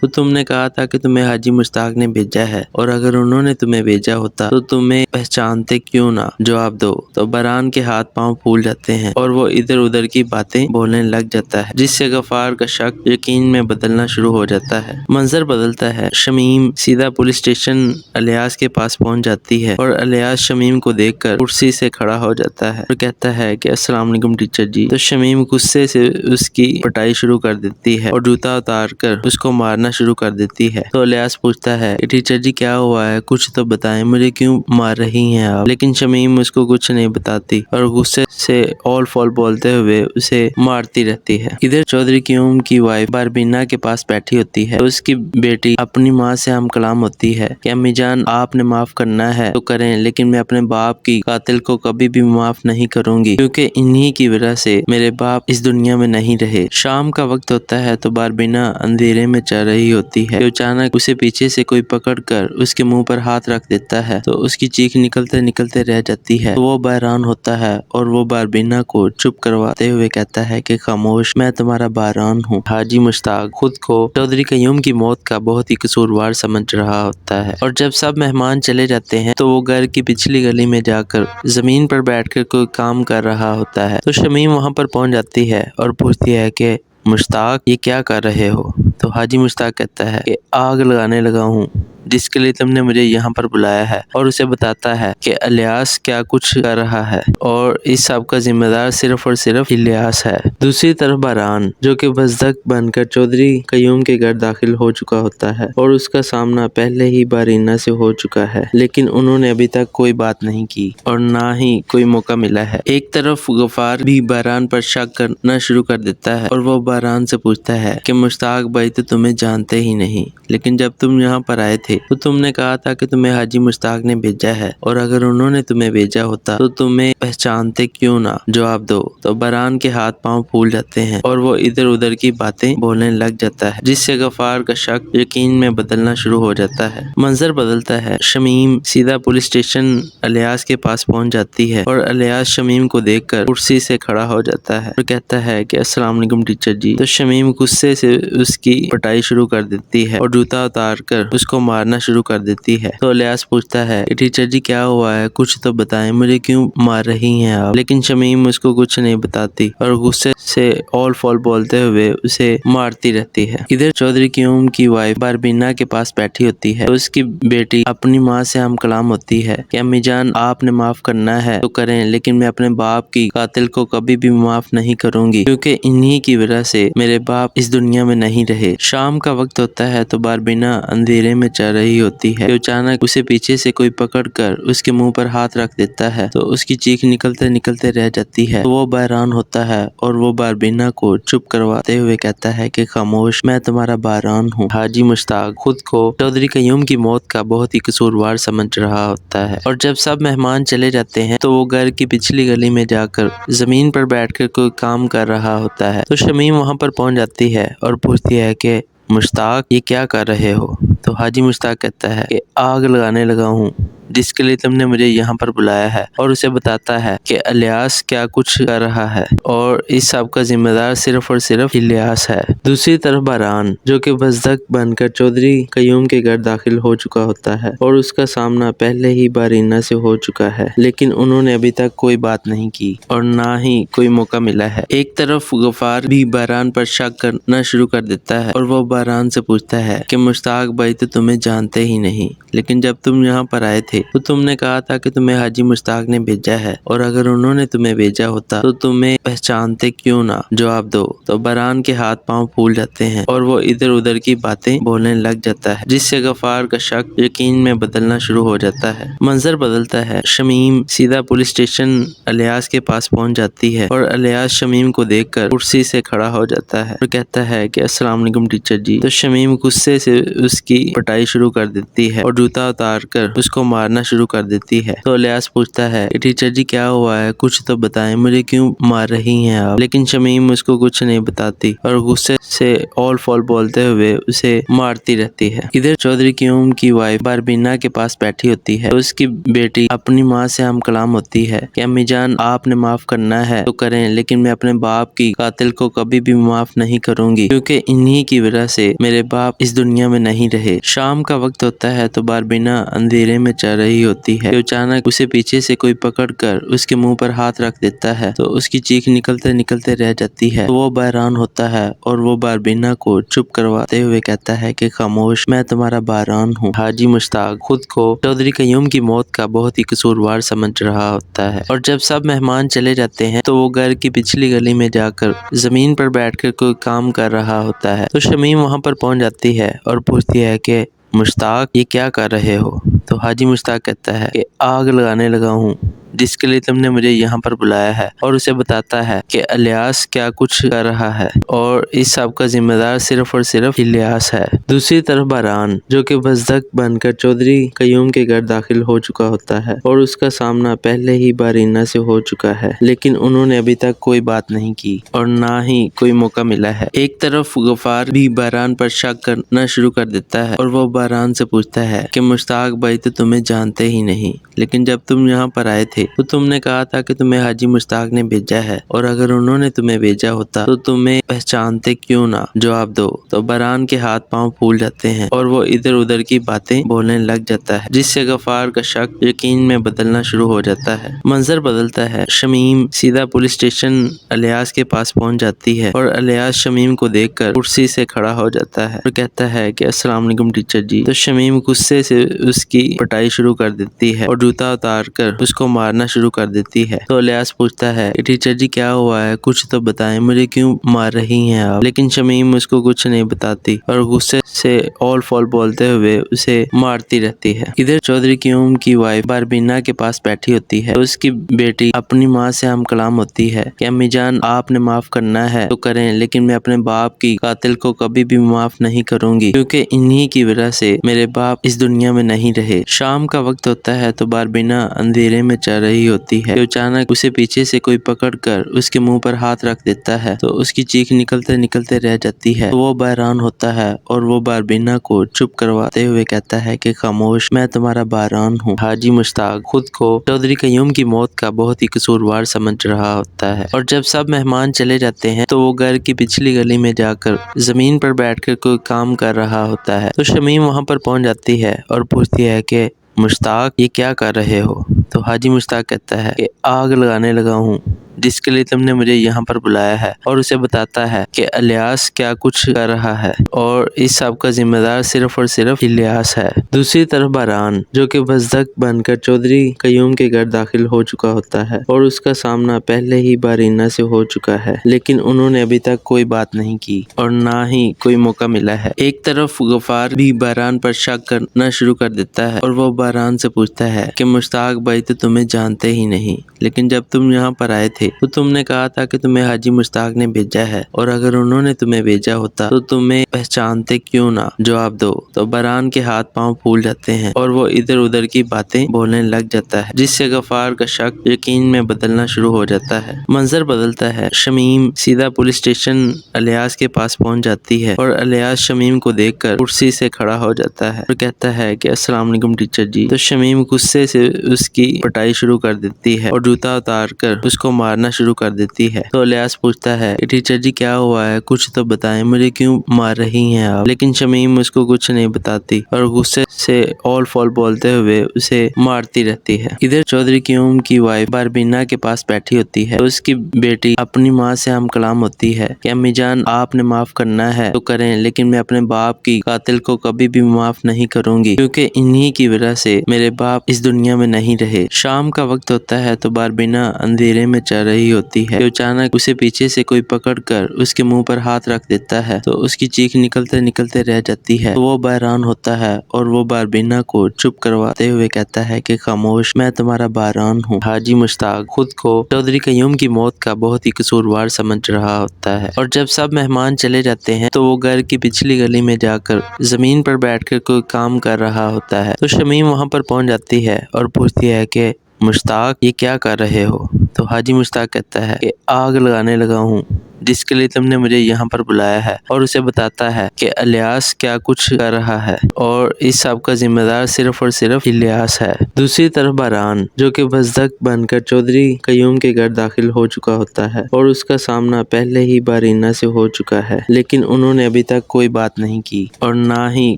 تو تم نے کہا تھا کہ تمہیں حاجی مشتاق نے بھیجا ہے، اور اگر انہوں نے تمہیں بھیجا ہوتا تو تمہیں پہچانتے کیوں نہ؟ جواب دو۔ تو برہان کے ہاتھ پاؤں پھول جاتے ہیں اور وہ ادھر ادھر کی باتیں بولنے لگ جاتا ہے، جس سے غفار کا شک یقین میں بدلنا شروع ہو جاتا ہے۔ منظر بدلتا ہے، شمیم سیدھا پولیس اسٹیشن الیاس کے پاس پہنچ جاتی ہے اور الیاس شمیم کو دیکھ کر کرسی سے کھڑا ہو جاتا ہے اور کہتا ہے کہ السلام علیکم ٹیچر جی۔ تو شمیم غصے سے اس کی پٹائی شروع کر دیتی ہے اور جوتا اتار کر اس کو مارنا شروع کر دیتی ہے۔ تو الیاس پوچھتا ہے کہ ٹیچر جی کیا ہوا ہے، کچھ تو بتائیں، مجھے کیوں مار رہی ہیں آپ؟ لیکن شمیم اس کو کچھ نہیں بتاتی اور غصے سے اول فول بولتے ہوئے اسے مارتی رہتی ہے۔ ادھر چودھری قیوم کی وائف باربینا کے پاس بیٹھی ہوتی ہے تو اس کی بیٹی اپنی ماں سے ہم کلام ہوتی ہے کہ امی جان آپ نے معاف کرنا ہے تو کریں، لیکن میں اپنے باپ کی قاتل کو کبھی بھی معاف نہیں کروں گی، کیونکہ انہی کی وجہ سے میرے باپ اس دنیا میں نہیں رہے۔ شام کا وقت ہوتا ہے تو باربینا اندھیرے میں چل رہی ہوتی ہے کہ اچانک اسے پیچھے سے کوئی پکڑ کر اس کے منہ پر ہاتھ رکھ دیتا ہے تو اس کی چیخ نکلتے نکلتے رہ جاتی ہے۔ تو وہ بحران ہوتا ہے اور وہ باربینا کو چپ کرواتے ہوئے کہتا ہے کہ خاموش، میں تمہارا بحران ہوں۔ حاجی مشتاق خود کو چودھری قیوم کی موت کا بہت ہی قصوروار سمجھ رہا ہوتا ہے، اور جب سب مہمان چلے جاتے ہیں تو وہ گھر کی پچھلی گلی میں جا کر زمین پر بیٹھ کر کوئی کام کر رہا ہوتا ہے۔ تو شمیم وہاں پر پہنچ جاتی ہے اور پوچھتی ہے کہ مشتاق یہ کیا کر رہے ہو؟ تو حاجی مشتاق کہتا ہے کہ آگ لگانے لگا ہوں جس کے لیے تم نے مجھے یہاں پر بلایا ہے، اور اسے بتاتا ہے کہ الیاس کیا کچھ کر رہا ہے اور اس سب کا ذمہ دار صرف اور صرف الیاس ہے۔ دوسری طرف برہان جو کہ بزدق بن کر چودھری قیوم کے گھر داخل ہو چکا ہوتا ہے اور اس کا سامنا پہلے ہی بارینہ سے ہو چکا ہے، لیکن انہوں نے ابھی تک کوئی بات نہیں کی اور نہ ہی کوئی موقع ملا ہے۔ ایک طرف غفار بھی برہان پر شک کرنا شروع کر دیتا ہے اور وہ برہان سے پوچھتا ہے کہ مشتاق بھائی تو تمہیں جانتے ہی نہیں، لیکن جب تم یہاں پر آئے تھے تو تم نے کہا تھا کہ تمہیں حاجی مشتاق نے بھیجا ہے، اور اگر انہوں نے تمہیں بھیجا ہوتا تو تمہیں پہچانتے کیوں نہ؟ جواب دو۔ تو برہان کے ہاتھ پاؤں پھول جاتے ہیں اور وہ ادھر ادھر کی باتیں بولنے لگ جاتا ہے، جس سے غفار کا شک یقین میں بدلنا شروع ہو جاتا ہے۔ منظر بدلتا ہے، شمیم سیدھا پولیس اسٹیشن الیاس کے پاس پہنچ جاتی ہے اور الیاس شمیم کو دیکھ کر کرسی سے کھڑا ہو جاتا ہے اور کہتا ہے کہ السلام علیکم ٹیچر جی۔ تو شمیم غصے سے اس کی پٹائی شروع کر دیتی ہے اور جوتا اتار کر اس کو مارنا شروع کر دیتی ہے۔ تو الیاس پوچھتا ہے کہ ٹیچر جی کیا ہوا ہے، کچھ تو بتائیں، مجھے کیوں مار رہی ہیں آپ؟ لیکن شمیم اس کو کچھ نہیں بتاتی اور غصے سے اول فول بولتے ہوئے اسے مارتی رہتی ہے۔ ادھر چودھری قیوم کی وائف باربینا کے پاس بیٹھی ہوتی ہے تو اس کی بیٹی اپنی ماں سے ہم کلام ہوتی ہے کہ امی جان آپ نے معاف کرنا ہے تو کریں، لیکن میں اپنے باپ کی قاتل کو کبھی بھی معاف نہیں کروں گی، کیونکہ انہی کی وجہ سے میرے باپ اس دنیا میں نہیں رہے۔ شام کا وقت ہوتا ہے تو باربینا اندھیرے میں چل رہی ہوتی ہے کہ اچانک اسے پیچھے سے کوئی پکڑ کر اس کے منہ پر ہاتھ رکھ دیتا ہے تو اس کی چیخ نکلتے نکلتے رہ جاتی ہے۔ تو وہ بحران ہوتا ہے اور وہ باربینا کو چپ کرواتے ہوئے کہتا ہے کہ خاموش، میں تمہارا بحران ہوں۔ حاجی مشتاق خود کو چودھری قیوم کی موت کا بہت ہی قصوروار سمجھ رہا ہوتا ہے، اور جب سب مہمان چلے جاتے ہیں تو وہ گھر کی پچھلی گلی میں جا کر زمین پر بیٹھ کر کوئی کام کر رہا ہوتا ہے۔ تو شمیم وہاں پر پہنچ جاتی ہے اور پوچھتی ہے کہ مشتاق یہ کیا کر رہے ہو؟ تو حاجی مشتاق کہتا ہے کہ آگ لگانے لگا ہوں جس کے لیے تم نے مجھے یہاں پر بلایا ہے، اور اسے بتاتا ہے کہ الیاس کیا کچھ کر رہا ہے اور اس سب کا ذمہ دار صرف اور صرف الیاس ہے۔ دوسری طرف برہان جو کہ بزدق بن کر چودھری قیوم کے گھر داخل ہو چکا ہوتا ہے اور اس کا سامنا پہلے ہی بارینہ سے ہو چکا ہے، لیکن انہوں نے ابھی تک کوئی بات نہیں کی اور نہ ہی کوئی موقع ملا ہے۔ ایک طرف غفار بھی برہان پر شک کرنا شروع کر دیتا ہے اور وہ برہان سے پوچھتا ہے کہ مشتاق بھائی تو تمہیں جانتے ہی نہیں، لیکن جب تم یہاں پر آئے تھے تو تم نے کہا تھا کہ تمہیں حاجی مشتاق نے بھیجا ہے، اور اگر انہوں نے تمہیں بھیجا ہوتا تو تمہیں پہچانتے کیوں نہ؟ جواب دو۔ تو برہان کے ہاتھ پاؤں پھول جاتے ہیں اور وہ ادھر ادھر کی باتیں بولنے لگ جاتا ہے، جس سے غفار کا شک یقین میں بدلنا شروع ہو جاتا ہے۔ منظر بدلتا ہے، شمیم سیدھا پولیس اسٹیشن الیاس کے پاس پہنچ جاتی ہے اور الیاس شمیم کو دیکھ کر کرسی سے کھڑا ہو جاتا ہے اور کہتا ہے کہ السلام علیکم ٹیچر جی۔ تو شمیم غصے سے اس کی پٹائی شروع کر دیتی ہے اور جوتا اتار کر اس کو مارنا مارنا شروع کر دیتی ہے۔ تو الیاس پوچھتا ہے کہ ٹیچر جی کیا ہوا ہے، کچھ تو بتائیں، مجھے کیوں مار رہی ہیں آپ؟ لیکن شمیم اس کو کچھ نہیں بتاتی اور غصے سے اول فول بولتے ہوئے اسے مارتی رہتی ہے۔ ادھر چودھری قیوم کی وائف باربینا کے پاس بیٹھی ہوتی ہے۔ اس کی بیٹی اپنی ماں سے ہم کلام ہوتی ہے کہ امی جان آپ نے معاف کرنا ہے تو کریں، لیکن میں اپنے باپ کی قاتل کو کبھی بھی معاف نہیں کروں گی، کیونکہ انہی کی وجہ سے میرے باپ اس دنیا میں نہیں رہے۔ شام کا وقت ہوتا ہے تو باربینا اندھیرے میں چل رہی ہوتی ہے کہ اچانک اسے پیچھے سے کوئی پکڑ کر اس کے منہ پر ہاتھ رکھ دیتا ہے تو اس کی چیخ نکلتے نکلتے رہ جاتی ہے۔ تو وہ بحران ہوتا ہے اور وہ باربینا کو چپ کرواتے ہوئے کہتا ہے کہ خاموش، میں تمہارا بحران ہوں۔ حاجی مشتاق خود کو چودھری قیوم کی موت کا بہت ہی قصوروار سمجھ رہا ہوتا ہے، اور جب سب مہمان چلے جاتے ہیں تو وہ گھر کی پچھلی گلی میں جا کر زمین پر بیٹھ کر کوئی کام کر رہا ہوتا ہے۔ تو شمیم وہاں پر پہنچ جاتی ہے اور پوچھتی ہے کہ مشتاق یہ کیا کر رہے ہو؟ تو حاجی مشتاق کہتا ہے کہ آگ لگانے لگا ہوں جس کے لیے تم نے مجھے یہاں پر بلایا ہے، اور اسے بتاتا ہے کہ الیاس کیا کچھ کر رہا ہے اور اس سب کا ذمہ دار صرف اور صرف الیاس ہے۔ دوسری طرف باران جو کہ بزدق بن کر چودھری قیوم کے گھر داخل ہو چکا ہوتا ہے اور اس کا سامنا پہلے ہی بارینہ سے ہو چکا ہے، لیکن انہوں نے ابھی تک کوئی بات نہیں کی اور نہ ہی کوئی موقع ملا ہے۔ ایک طرف غفار بھی باران پر شک کرنا شروع کر دیتا ہے اور وہ باران سے پوچھتا ہے کہ مشتاق بھائی تو تمہیں جانتے ہی نہیں، لیکن جب تم یہاں پر آئے تھے تو تم نے کہا تھا کہ تمہیں حاجی مشتاق نے بھیجا ہے، اور اگر انہوں نے تمہیں بھیجا ہوتا تو تمہیں پہچانتے کیوں نہ؟ جواب دو۔ تو باران کے ہاتھ پاؤں پھول جاتے ہیں اور وہ ادھر ادھر کی باتیں بولنے لگ جاتا ہے، جس سے غفار کا شک یقین میں بدلنا شروع ہو جاتا ہے۔ منظر بدلتا ہے، شمیم سیدھا پولیس اسٹیشن الیاس کے پاس پہنچ جاتی ہے اور الیاس شمیم کو دیکھ کر کرسی سے کھڑا ہو جاتا ہے اور کہتا ہے کہ السلام علیکم ٹیچر جی۔ تو شمیم غصے سے اس کی پٹائی شروع کر دیتی ہے اور جوتا اتار کر اس کو مارنا شروع کر دیتی ہے۔ تو الیاس پوچھتا ہے کہ ٹیچر جی کیا ہوا ہے، کچھ تو بتائیں، مجھے کیوں مار رہی ہیں آپ؟ لیکن شمیم اس کو کچھ نہیں بتاتی اور غصے سے اول فول بولتے ہوئے اسے مارتی رہتی ہے۔ ادھر چودھری قیوم کی وائف باربینا کے پاس بیٹھی ہوتی ہے۔ اس کی بیٹی اپنی ماں سے ہم کلام ہوتی ہے کہ امی جان آپ نے معاف کرنا ہے تو کریں، لیکن میں اپنے باپ کی قاتل کو کبھی بھی معاف نہیں کروں گی، کیونکہ انہی کی وجہ سے میرے باپ اس دنیا میں نہیں رہے۔ شام کا وقت ہوتا ہے تو باربینا اندھیرے میں چل رہی ہوتی ہے کہ اچانک اسے پیچھے سے کوئی پکڑ کر اس کے منہ پر ہاتھ رکھ دیتا ہے تو اس کی چیخ نکلتے نکلتے رہ جاتی ہے۔ تو وہ بحران ہوتا ہے اور وہ باربینا کو چپ کرواتے ہوئے کہتا ہے کہ خاموش، میں تمہارا بحران ہوں۔ حاجی مشتاق خود کو چودھری قیوم کی موت کا بہت ہی قصوروار سمجھ رہا ہوتا ہے، اور جب سب مہمان چلے جاتے ہیں تو وہ گھر کی پچھلی گلی میں جا کر زمین پر بیٹھ کر کوئی کام کر رہا ہوتا ہے۔ تو شمیم وہاں پر پہنچ جاتی ہے اور پوچھتی ہے کہ مشتاق یہ کیا کر رہے ہو؟ تو حاجی مشتاق کہتا ہے کہ آگ لگانے لگا ہوں جس کے لیے تم نے مجھے یہاں پر بلایا ہے، اور اسے بتاتا ہے کہ الیاس کیا کچھ کر رہا ہے اور اس سب کا ذمہ دار صرف اور صرف الیاس ہے۔ دوسری طرف باران جو کہ بزدق بن کر چودھری قیوم کے گھر داخل ہو چکا ہوتا ہے اور اس کا سامنا پہلے ہی بارینہ سے ہو چکا ہے، لیکن انہوں نے ابھی تک کوئی بات نہیں کی اور نہ ہی کوئی موقع ملا ہے۔ ایک طرف غفار بھی باران پر شک کرنا شروع کر دیتا ہے اور وہ باران سے پوچھتا ہے کہ مشتاق بھائی تو تمہیں جانتے ہی نہیں، لیکن جب تم یہاں پر آئے تھے تو تم نے کہا تھا کہ تمہیں حاجی مشتاق نے بھیجا ہے، اور اگر انہوں نے تمہیں بھیجا ہوتا تو تمہیں پہچانتے کیوں نہ؟ جواب دو۔ تو باران کے ہاتھ پاؤں پھول جاتے ہیں اور وہ ادھر ادھر کی باتیں بولنے لگ جاتا ہے، جس سے غفار کا شک یقین میں بدلنا شروع ہو جاتا ہے۔ منظر بدلتا ہے، شمیم سیدھا پولیس اسٹیشن الیاس کے پاس پہنچ جاتی ہے اور الیاس شمیم کو دیکھ کر کرسی سے کھڑا ہو جاتا ہے اور کہتا ہے کہ السلام علیکم ٹیچر جی۔ تو شمیم غصے سے اس کی پٹائی شروع کر دیتی ہے اور جوتا اتار کر اس کو مارنا شروع کر دیتی ہے۔ تو الیاس پوچھتا ہے کہ ٹیچر جی کیا ہوا ہے، کچھ تو بتائیں، مجھے کیوں مار رہی ہیں آپ؟ لیکن شمیم اس کو کچھ نہیں بتاتی اور غصے سے اول فول بولتے ہوئے اسے مارتی رہتی ہے۔ ادھر چودھری قیوم کی وائف باربینا کے پاس بیٹھی ہوتی ہے۔ اس کی بیٹی اپنی ماں سے ہم کلام ہوتی ہے کہ امی جان آپ نے معاف کرنا ہے تو کریں، لیکن میں اپنے باپ کی قاتل کو کبھی بھی معاف نہیں کروں گی، کیونکہ انہی کی وجہ سے میرے باپ اس دنیا میں نہیں رہے۔ شام کا وقت ہوتا ہے تو باربینا اندھیرے میں چل چل رہی ہوتی ہے کہ اچانک اسے پیچھے سے کوئی پکڑ کر اس کے منہ پر ہاتھ رکھ دیتا ہے تو اس کی چیخ نکلتے نکلتے رہ جاتی ہے۔ تو وہ بحران ہوتا ہے اور وہ باربینا کو چپ کرواتے ہوئے کہتا ہے کہ خاموش، میں تمہارا بحران ہوں۔ حاجی مشتاق خود کو چودھری قیوم کی موت کا بہت ہی قصوروار سمجھ رہا ہوتا ہے، اور جب سب مہمان چلے جاتے ہیں تو وہ گھر کی پچھلی گلی میں جا کر زمین پر بیٹھ کر کوئی کام کر رہا ہوتا ہے۔ تو شمیم وہاں پر پہنچ جاتی ہے اور پوچھتی ہے کہ مشتاق، یہ کیا کر رہے ہو؟ تو حاجی مشتاق کہتا ہے کہ آگ لگانے لگا ہوں جس کے لیے تم نے مجھے یہاں پر بلایا ہے، اور اسے بتاتا ہے کہ الیاس کیا کچھ کر رہا ہے اور اس سب کا ذمہ دار صرف اور صرف الیاس ہے۔ دوسری طرف باران جو کہ بزدق بن کر چودھری قیوم کے گھر داخل ہو چکا ہوتا ہے اور اس کا سامنا پہلے ہی بارینا سے ہو چکا ہے، لیکن انہوں نے ابھی تک کوئی بات نہیں کی اور نہ ہی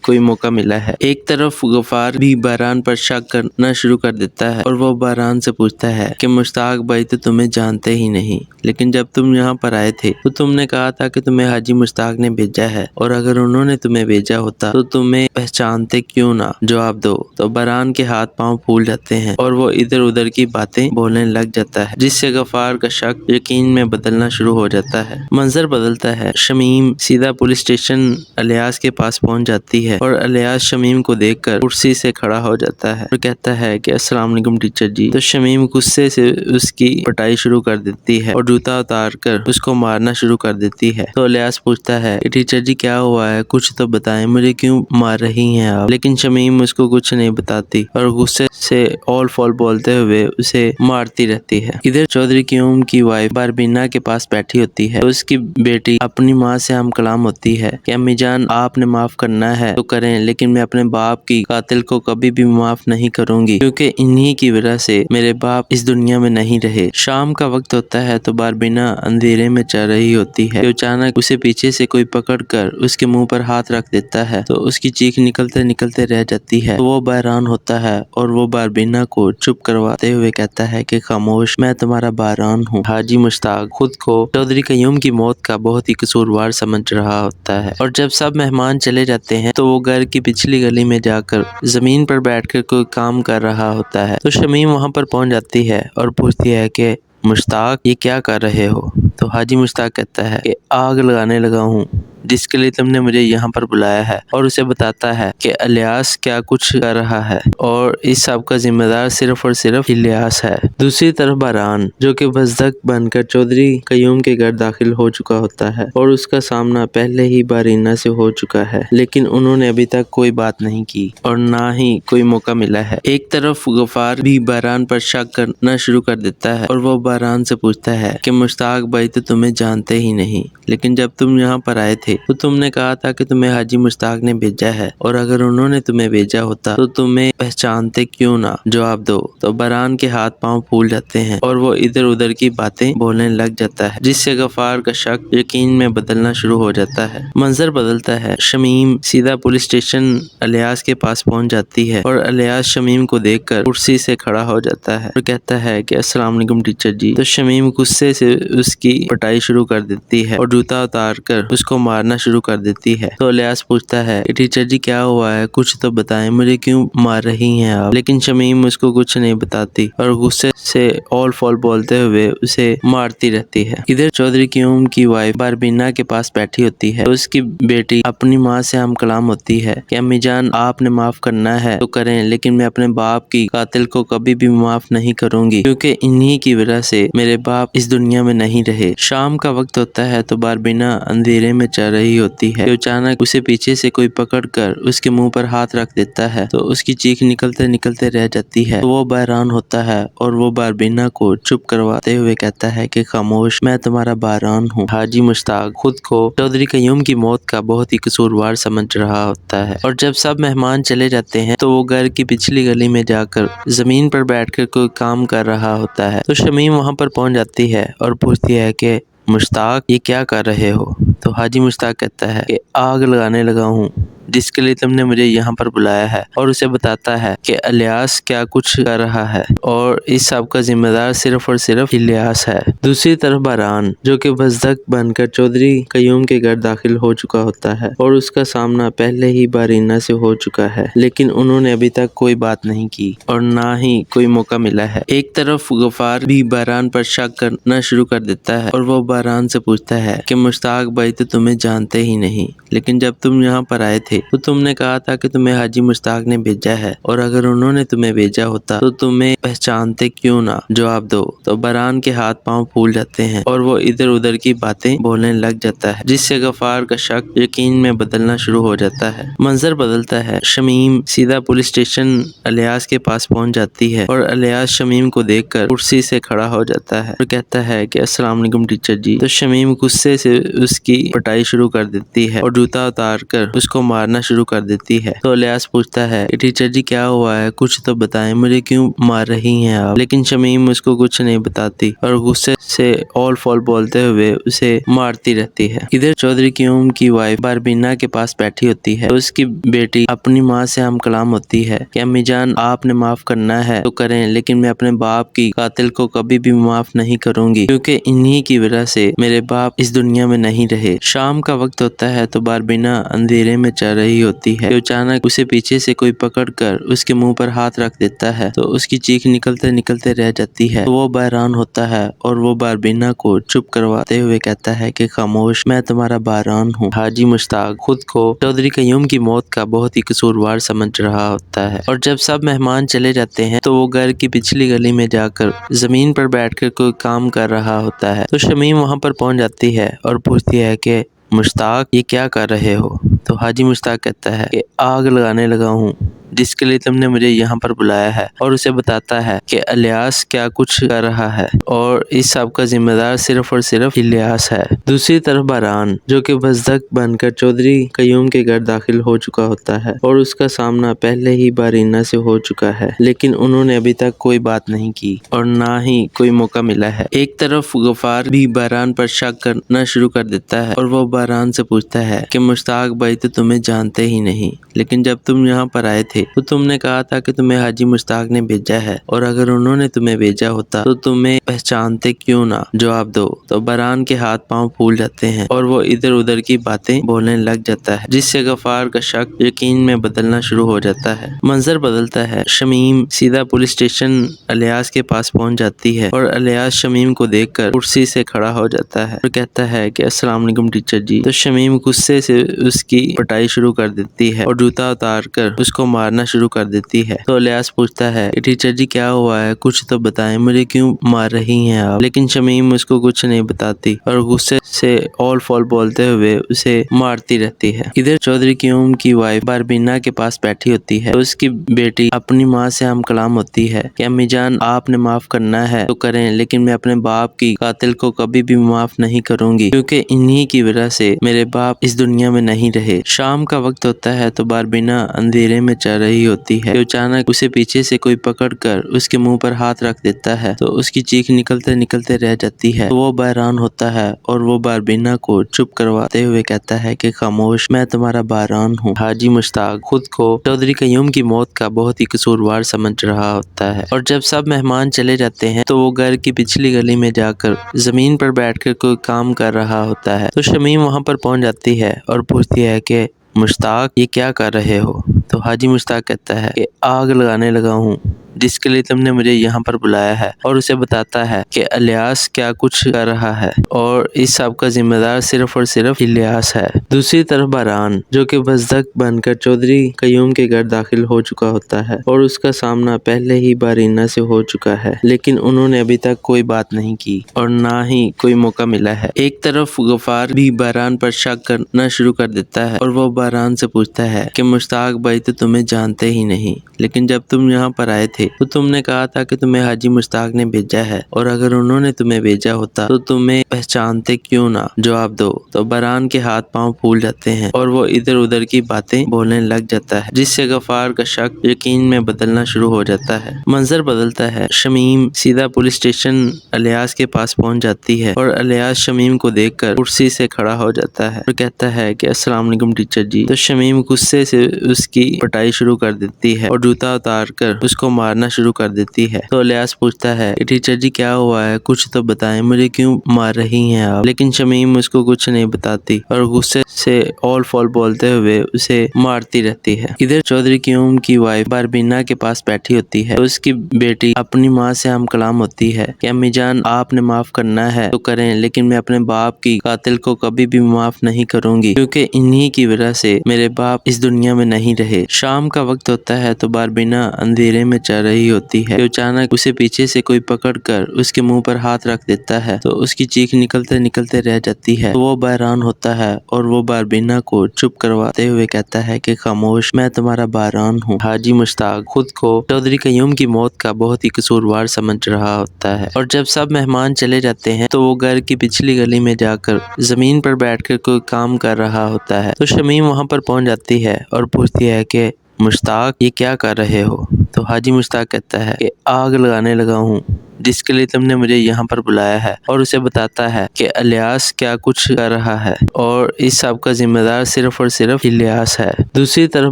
کوئی موقع ملا ہے۔ ایک طرف غفار بھی باران پر شک کرنا شروع کر دیتا ہے اور وہ باران سے پوچھتا ہے کہ مشتاق بھائی تو تمہیں جانتے ہی نہیں، لیکن جب تم یہاں پر آئے تھے تو تم نے کہا تھا کہ تمہیں حاجی مشتاق نے بھیجا ہے، اور اگر انہوں نے تمہیں بھیجا ہوتا تو تمہیں پہچانتے کیوں نہ؟ جواب دو۔ تو باران کے ہاتھ پاؤں پھول جاتے ہیں اور وہ ادھر ادھر کی باتیں بولنے لگ جاتا ہے، جس سے غفار کا شک یقین میں بدلنا شروع ہو جاتا ہے۔ منظر بدلتا ہے، شمیم سیدھا پولیس اسٹیشن الیاس کے پاس پہنچ جاتی ہے اور الیاس شمیم کو دیکھ کر کرسی سے کھڑا ہو جاتا ہے اور کہتا ہے کہ السلام علیکم ٹیچر جی۔ تو شمیم غصے سے اس کی پٹائی شروع کر دیتی ہے اور جوتا اتار کر اس کو مارنا شروع کر دیتی ہے۔ تو الیاس پوچھتا ہے کہ ٹیچر جی کیا ہوا ہے، کچھ تو بتائیں، مجھے کیوں مار رہی ہیں آپ؟ لیکن شمیم اس کو کچھ نہیں بتاتی اور غصے سے اول فول بولتے ہوئے اسے مارتی رہتی ہے۔ ادھر چودھری قیوم کی وائف باربینا کے پاس بیٹھی ہوتی ہے، اس کی بیٹی اپنی ماں سے ہم کلام ہوتی ہے کہ امی جان آپ نے معاف کرنا ہے تو کریں، لیکن میں اپنے باپ کی قاتل کو کبھی بھی معاف نہیں کروں گی، کیونکہ انہی کی وجہ سے میرے باپ اس دنیا میں نہیں رہے۔ شام کا وقت ہوتا ہے تو باربینا اندھیرے میں چل رہی ہوتی ہے کہ اچانک اسے پیچھے سے کوئی پکڑ کر اس کے منہ پر ہاتھ رکھ دیتا ہے تو اس کی چیخ نکلتے نکلتے رہ جاتی ہے۔ تو وہ بحران ہوتا ہے اور وہ باربینا کو چپ کرواتے ہوئے کہتا ہے کہ خاموش، میں تمہارا بحران ہوں۔ حاجی مشتاق خود کو چودھری قیوم کی موت کا بہت ہی قصوروار سمجھ رہا ہوتا ہے، اور جب سب مہمان چلے جاتے ہیں تو وہ گھر کی پچھلی گلی میں جا کر زمین پر بیٹھ کر کوئی کام کر رہا ہوتا ہے۔ تو شمیم وہاں پر پہنچ جاتی ہے اور پوچھتی ہے کہ مشتاق، یہ کیا کر رہے ہو؟ تو حاجی مشتاق کہتا ہے کہ آگ لگانے لگا ہوں جس کے لیے تم نے مجھے یہاں پر بلایا ہے، اور اسے بتاتا ہے کہ الیاس کیا کچھ کر رہا ہے اور اس سب کا ذمہ دار صرف اور صرف الیاس ہے۔ دوسری طرف باران جو کہ بزدق بن کر چودھری قیوم کے گھر داخل ہو چکا ہوتا ہے اور اس کا سامنا پہلے ہی بارینا سے ہو چکا ہے، لیکن انہوں نے ابھی تک کوئی بات نہیں کی اور نہ ہی کوئی موقع ملا ہے۔ ایک طرف غفار بھی باران پر شک کرنا شروع کر دیتا ہے اور وہ باران سے پوچھتا ہے کہ مشتاق بھائی تو تمہیں جانتے ہی نہیں، لیکن جب تم یہاں پر آئے تھے تو تم نے کہا تھا کہ تمہیں حاجی مشتاق نے بھیجا ہے، اور اگر انہوں نے تمہیں بھیجا ہوتا تو تمہیں پہچانتے کیوں نہ؟ جواب دو۔ تو باران کے ہاتھ پاؤں پھول جاتے ہیں اور وہ ادھر ادھر کی باتیں بولنے لگ جاتا ہے، جس سے غفار کا شک یقین میں بدلنا شروع ہو جاتا ہے۔ منظر بدلتا ہے، شمیم سیدھا پولیس اسٹیشن الیاس کے پاس پہنچ جاتی ہے اور الیاس شمیم کو دیکھ کر کرسی سے کھڑا ہو جاتا ہے اور کہتا ہے کہ السلام علیکم ٹیچر جی۔ تو شمیم غصے سے اس کی پٹائی شروع کر دیتی ہے اور جوتا اتار کر اس کو مارنا شروع کر دیتی ہے۔ تو الیاس پوچھتا ہے کہ ٹیچر جی کیا ہوا ہے، کچھ تو بتائیں، مجھے کیوں مار رہی ہیں آپ؟ لیکن شمیم اس کو کچھ نہیں بتاتی اور غصے سے اول فول بولتے ہوئے اسے مارتی رہتی ہے۔ ادھر چودھری قیوم کی وائف باربینا کے پاس بیٹھی ہوتی ہے، اس کی بیٹی اپنی ماں سے ہم کلام ہوتی ہے کہ امی جان آپ نے معاف کرنا ہے تو کریں، لیکن میں اپنے باپ کی قاتل کو کبھی بھی معاف نہیں کروں گی، کیونکہ انہی کی وجہ سے میرے باپ اس دنیا میں نہیں رہے۔ شام کا وقت ہوتا ہے تو باربینا اندھیرے میں چل رہی ہوتی ہے کہ اچانک اسے پیچھے سے کوئی پکڑ کر اس کے منہ پر ہاتھ رکھ دیتا ہے تو اس کی چیخ نکلتے نکلتے رہ جاتی ہے۔ تو وہ بحران ہوتا ہے اور وہ باربینا کو چپ کرواتے ہوئے کہتا ہے کہ خاموش، میں تمہارا بحران ہوں۔ حاجی مشتاق خود کو چودھری قیوم کی موت کا بہت ہی قصوروار سمجھ رہا ہوتا ہے، اور جب سب مہمان چلے جاتے ہیں تو وہ گھر کی پچھلی گلی میں جا کر زمین پر بیٹھ کر کوئی کام کر رہا ہوتا ہے۔ تو شمیم وہاں پر پہنچ جاتی ہے اور پوچھتی ہے کہ مشتاق، یہ کیا کر رہے ہو؟ تو حاجی مشتاق کہتا ہے کہ آگ لگانے لگا ہوں جس کے لیے تم نے مجھے یہاں پر بلایا ہے، اور اسے بتاتا ہے کہ الیاس کیا کچھ کر رہا ہے اور اس سب کا ذمہ دار صرف اور صرف الیاس ہے۔ دوسری طرف باران جو کہ بزدق بن کر چودھری قیوم کے گھر داخل ہو چکا ہوتا ہے اور اس کا سامنا پہلے ہی بارینہ سے ہو چکا ہے، لیکن انہوں نے ابھی تک کوئی بات نہیں کی اور نہ ہی کوئی موقع ملا ہے۔ ایک طرف غفار بھی باران پر شک کرنا شروع کر دیتا ہے اور وہ باران سے پوچھتا ہے کہ مشتاق بھائی تو تمہیں جانتے ہی نہیں، لیکن جب تم یہاں پر آئے تھے تو تم نے کہا تھا کہ تمہیں حاجی مشتاق نے بھیجا ہے، اور اگر انہوں نے تمہیں بھیجا ہوتا تو تمہیں پہچانتے کیوں نہ؟ جواب دو۔ تو باران کے ہاتھ پاؤں پھول جاتے ہیں اور وہ ادھر ادھر کی باتیں بولنے لگ جاتا ہے، جس سے غفار کا شک یقین میں بدلنا شروع ہو جاتا ہے۔ منظر بدلتا ہے، شمیم سیدھا پولیس اسٹیشن الیاس کے پاس پہنچ جاتی ہے اور الیاس شمیم کو دیکھ کر کرسی سے کھڑا ہو جاتا ہے اور کہتا ہے کہ السلام علیکم ٹیچر جی۔ تو شمیم غصے سے اس کی پٹائی شروع کر دیتی ہے اور جوتا اتار کر اس کو مارنا شروع کر دیتی ہے۔ تو الیاس پوچھتا ہے کہ ٹیچر جی کیا ہوا ہے، کچھ تو بتائیں، مجھے کیوں مار رہی ہیں آپ؟ لیکن شمیم اس کو کچھ نہیں بتاتی اور غصے سے اول فول بولتے ہوئے اسے مارتی رہتی ہے۔ ادھر چودھری قیوم کی وائف باربینا کے پاس بیٹھی ہوتی ہے تو اس کی بیٹی اپنی ماں سے ہم کلام ہوتی ہے کہ امی جان آپ نے معاف کرنا ہے تو کریں، لیکن میں اپنے باپ کی قاتل کو کبھی بھی معاف نہیں کروں گی، کیونکہ انہی کی وجہ سے میرے باپ اس دنیا میں نہیں رہے۔ شام کا وقت ہوتا ہے تو باربینا اندھیرے میں چل رہی ہوتی ہے کہ اچانک اسے پیچھے سے کوئی پکڑ کر اس کے منہ پر ہاتھ رکھ دیتا ہے تو اس کی چیخ نکلتے نکلتے رہ جاتی ہے۔ تو وہ بحران ہوتا ہے اور وہ باربینا کو چپ کرواتے ہوئے کہتا ہے کہ خاموش، میں تمہارا بحران ہوں۔ حاجی مشتاق خود کو چودھری قیوم کی موت کا بہت ہی قصوروار سمجھ رہا ہوتا ہے، اور جب سب مہمان چلے جاتے ہیں تو وہ گھر کی پچھلی گلی میں جا کر زمین پر بیٹھ کر کوئی کام کر رہا ہوتا ہے۔ تو شمیم وہاں پر پہنچ جاتی ہے اور پوچھتی ہے کہ مشتاق یہ کیا کر رہے ہو؟ تو حاجی مشتاق کہتا ہے کہ آگ لگانے لگا ہوں، جس کے لیے تم نے مجھے یہاں پر بلایا ہے، اور اسے بتاتا ہے کہ الیاس کیا کچھ کر رہا ہے اور اس سب کا ذمہ دار صرف اور صرف الیاس ہے۔ دوسری طرف باران جو کہ بزدق بن کر چودھری قیوم کے گھر داخل ہو چکا ہوتا ہے اور اس کا سامنا پہلے ہی بارینہ سے ہو چکا ہے، لیکن انہوں نے ابھی تک کوئی بات نہیں کی اور نہ ہی کوئی موقع ملا ہے۔ ایک طرف غفار بھی باران پر شک کرنا شروع کر دیتا ہے اور وہ باران سے پوچھتا ہے کہ مشتاق بھائی تو تمہیں جانتے ہی نہیں، لیکن جب تم یہاں پر آئے تھے تو تم نے کہا تھا کہ تمہیں حاجی مشتاق نے بھیجا ہے، اور اگر انہوں نے تمہیں بھیجا ہوتا تو تمہیں پہچانتے کیوں نہ؟ جواب دو۔ تو باران کے ہاتھ پاؤں پھول جاتے ہیں اور وہ ادھر ادھر کی باتیں بولنے لگ جاتا ہے، جس سے غفار کا شک یقین میں بدلنا شروع ہو جاتا ہے۔ منظر بدلتا ہے، شمیم سیدھا پولیس اسٹیشن الیاس کے پاس پہنچ جاتی ہے اور الیاس شمیم کو دیکھ کر کرسی سے کھڑا ہو جاتا ہے اور کہتا ہے کہ السلام علیکم ٹیچر جی۔ تو شمیم غصے سے اس کی پٹائی شروع کر دیتی ہے اور جوتا اتار کر اس کو مارنا شروع کر دیتی ہے۔ تو الیاس پوچھتا ہے کہ ٹیچر جی کیا ہوا ہے، کچھ تو بتائیں، مجھے کیوں مار رہی ہیں آپ؟ لیکن شمیم اس کو کچھ نہیں بتاتی اور غصے سے اول فول بولتے ہوئے اسے مارتی رہتی ہے۔ ادھر چودھری قیوم کی وائف باربینا کے پاس بیٹھی ہوتی ہے تو اس کی بیٹی اپنی ماں سے ہم کلام ہوتی ہے کہ امی جان آپ نے معاف کرنا ہے تو کریں، لیکن میں اپنے باپ کی قاتل کو کبھی بھی معاف نہیں کروں گی، کیونکہ انہی کی وجہ سے میرے باپ اس دنیا میں نہیں رہے۔ شام کا وقت ہوتا ہے تو باربینا اندھیرے میں چل رہی ہوتی ہے کہ اچانک اسے پیچھے سے کوئی پکڑ کر اس کے منہ پر ہاتھ رکھ دیتا ہے تو اس کی چیخ نکلتے نکلتے رہ جاتی ہے۔ تو وہ بحران ہوتا ہے اور وہ باربینا کو چپ کرواتے ہوئے کہتا ہے کہ خاموش، میں تمہارا بحران ہوں۔ حاجی مشتاق خود کو چودھری قیوم کی موت کا بہت ہی قصوروار سمجھ رہا ہوتا ہے، اور جب سب مہمان چلے جاتے ہیں تو وہ گھر کی پچھلی گلی میں جا کر زمین پر بیٹھ کر کوئی کام کر رہا ہوتا ہے۔ تو شمیم وہاں پر پہنچ جاتی ہے اور پوچھتی ہے کہ مشتاق یہ کیا کر رہے ہو؟ تو حاجی مشتاق کہتا ہے کہ آگ لگانے لگا ہوں، جس کے لیے تم نے مجھے یہاں پر بلایا ہے، اور اسے بتاتا ہے کہ الیاس کیا کچھ کر رہا ہے اور اس سب کا ذمہ دار صرف اور صرف الیاس ہے۔ دوسری طرف باران جو کہ بزدق بن کر چودھری قیوم کے گھر داخل ہو چکا ہوتا ہے اور اس کا سامنا پہلے ہی بارینہ سے ہو چکا ہے، لیکن انہوں نے ابھی تک کوئی بات نہیں کی اور نہ ہی کوئی موقع ملا ہے۔ ایک طرف غفار بھی باران پر شک کرنا شروع کر دیتا ہے اور وہ باران سے پوچھتا ہے کہ مشتاق بھائی تو تمہیں جانتے ہی نہیں، لیکن جب تم یہاں پر آئے تھے تو تم نے کہا تھا کہ تمہیں حاجی مشتاق نے بھیجا ہے، اور اگر انہوں نے تمہیں بھیجا ہوتا تو تمہیں پہچانتے کیوں نہ؟ جواب دو۔ تو برہان کے ہاتھ پاؤں پھول جاتے ہیں اور وہ ادھر ادھر کی باتیں بولنے لگ جاتا ہے، جس سے غفار کا شک یقین میں بدلنا شروع ہو جاتا ہے۔ منظر بدلتا ہے، شمیم سیدھا پولیس اسٹیشن الیاس کے پاس پہنچ جاتی ہے اور الیاس شمیم کو دیکھ کر کرسی سے کھڑا ہو جاتا ہے اور کہتا ہے کہ السلام علیکم ٹیچر جی۔ تو شمیم غصے سے اس کی پٹائی شروع کر دیتی ہے اور جوتا اتار کر اس کو مارنا شروع کر دیتی ہے۔ تو الیاس پوچھتا ہے کہ ٹیچر جی کیا ہوا ہے، کچھ تو بتائیں، مجھے کیوں مار رہی ہیں آپ؟ لیکن شمیم اس کو کچھ نہیں بتاتی اور غصے سے اول فول بولتے ہوئے اسے مارتی رہتی ہے۔ ادھر چودھری قیوم کی وائف باربینا کے پاس بیٹھی ہوتی ہے تو اس کی بیٹی اپنی ماں سے ہم کلام ہوتی ہے کہ امی جان آپ نے معاف کرنا ہے تو کریں، لیکن میں اپنے باپ کی قاتل کو کبھی بھی معاف نہیں کروں گی، کیونکہ انہی کی وجہ سے میرے باپ اس دنیا میں نہیں رہے۔ شام کا وقت ہوتا ہے تو باربینا اندھیرے میں چل رہی ہوتی ہے کہ اچانک اسے پیچھے سے کوئی پکڑ کر اس کے منہ پر ہاتھ رکھ دیتا ہے تو اس کی چیخ نکلتے نکلتے رہ جاتی ہے۔ تو وہ بحران ہوتا ہے اور وہ باربینا کو چپ کرواتے ہوئے کہتا ہے کہ خاموش، میں تمہارا بحران ہوں۔ حاجی مشتاق خود کو چودھری قیوم کی موت کا بہت ہی قصوروار سمجھ رہا ہوتا ہے، اور جب سب مہمان چلے جاتے ہیں تو وہ گھر کی پچھلی گلی میں جا کر زمین پر بیٹھ کر کوئی کام کر رہا ہوتا ہے۔ تو شمیم وہاں پر پہنچ جاتی ہے اور پوچھتی ہے کہ مشتاق یہ کیا کر رہے ہو؟ تو حاجی مشتاق کہتا ہے کہ آگ لگانے لگا ہوں جس کے لیے تم نے مجھے یہاں پر بلایا ہے، اور اسے بتاتا ہے کہ الیاس کیا کچھ کر رہا ہے اور اس سب کا ذمہ دار صرف اور صرف الیاس ہے۔ دوسری طرف